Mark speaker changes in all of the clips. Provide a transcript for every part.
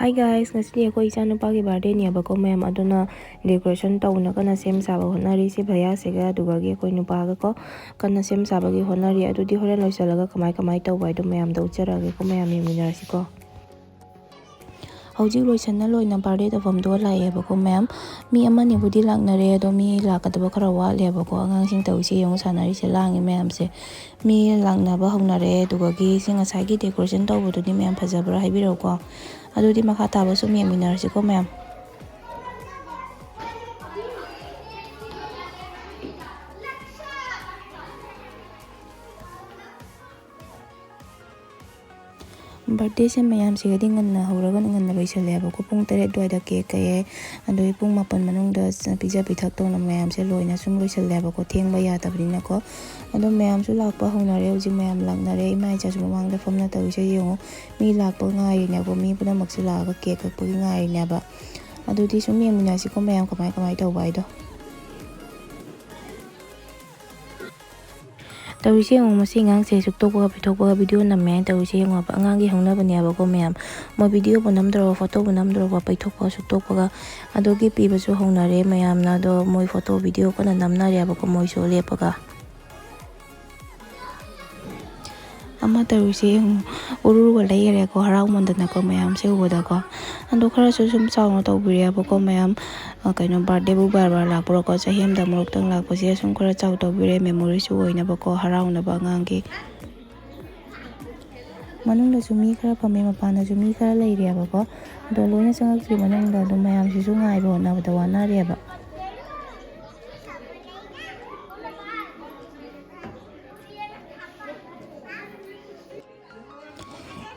Speaker 1: Hi guys, ngasi ako echanupa birthday ni abako ma'am aduna decoration tawna kana sem saba honari si bhaiya sega dugagi koi nupa ga ko kana sem saba gi honari adudi horen loisalaga kamai tawbai do ma'am da ucharage ko ma'am yeminarasi ko Hojik loisanna loina birthday tawfamdo laiyebako ma'am mi amani budi laknare ado mi lakadaba khara watlebako angangsing tawise yong sanari se langi ma'am se mi laknaba honare dugagi singasagi decoration tawbodudi ma'am phajabra haibirako adudi makha taba sum yeminarasi ko ma'am birthday se mayam se gadi nganna hawraga nganna loisale abako pung 8 dwaida cake kaye andoi pung 4 manungda pizza pithak tawna mayam se loina sum loisale abako thengba yadabnina ko ado mayam su lakpa honare hoji mayam laknare imai cha sum mangda famna tawise yongo mi lakpa ngai ne bo mi puna makse laga cake kakpa ngai ne ba adudi sum yeminasi ko mayam kamai tawbai do tawise yong masi ngang se suktopa pitokpa video namme tawise yong apa angang gi hongna bani abako ma'am mo video bonam dro photo bonam dro pa paithokpa suktopa ga adogi piba su hongnare ma'am na do moi photo video kana namna re abako moi so lepaga ama tawise yong uruga layere ko harau mandana ko ma'am se uboda ko ando khara su sum chawna tawbiri abako ma'am kaino birthday bu bar lakpura ko chahim da morok tang lakpa se sum khara chaw tawbire memory su oina bako harau na ba ngangi manung da sumi khara phame mapana sumi khara leire abako do loina changak si manung da do mayam si su ngai bo na ba wana re ba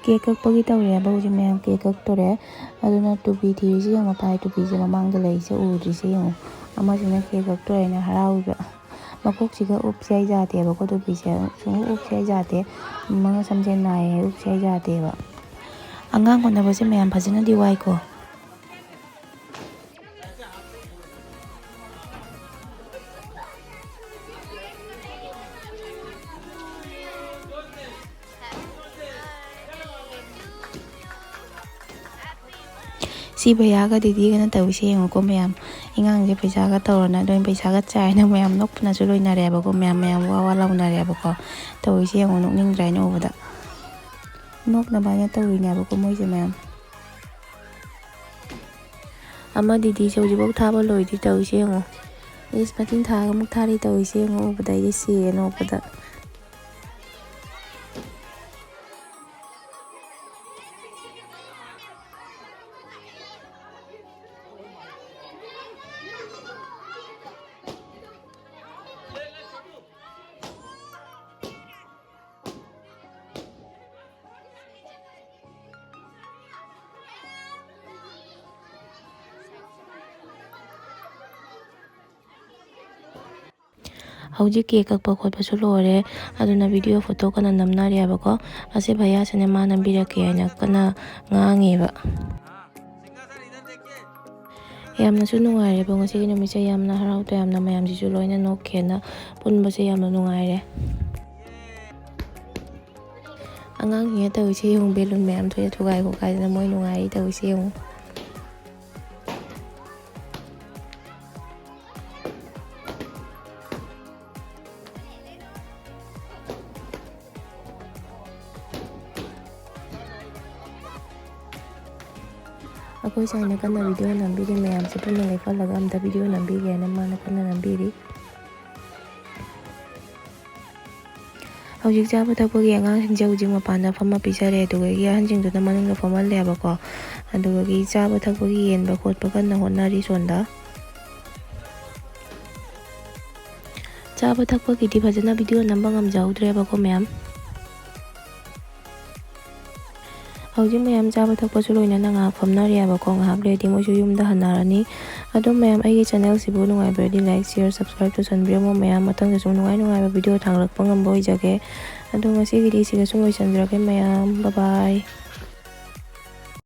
Speaker 1: cake kakpagi tawre ba hoji mayam cake kaktore aduna tupi thirisi yong pai tupi je mamangda leise udrise yong ama sina cake kaktore na harau ba makok siga upsai jate ba ko tupi se sung upsai jate manga samje nai upsai jate ba angang ko na ba se mayam phajina diwai ko si bhaiya ga didi ga na tawise yong ko ma'am ingang je paisa ga tawrana doin paisa ga chaina ma'am nokpna su loina re abako ma'am wa launa re abako tawise yong nokning drai no boda nokna banya tawine abako moi je ma'am ama didi se hoji bok thaba loidi tawise yong is patin thaga muk thari tawise yong boda ide si no boda Hojik cake kakpa khotpa su lore aduna video photo kana namna re abako ase bhaiya sene ma nambira ke na kana ngangi ba yamna su nungaire ba ngasi gi numise yamna harau to yamna mayam ji su loina nokhena punba se yamna nungaire angang hiya tawise yong belun mayam thoya thugai ko kai na moi nungai tawise yong Ako sa ina kana video nambiri mayam se puna lefa laga amda video nambiri ana mana kana nambiri hojik chaba thakpagi angang sinja hojik mapana phama pisare aduga gi hanjing duna manungda phamal le abako aduga gi chaba thakpagi yenba khotpa kana honari sonda chaba thakpagi di phajana video namba ngamjaudre abako ma'am hojik mayam chaba thakpa su loina na nga famna re abako ngahak ledi moi su yumda hanarani ado mayam aigi channel sibu nungai berdi like share subscribe to sanbiramo mayam matang su nungai ba video thangrak pangam boi jage ado ngasi gidi siga sum loisandrake mayam bye bye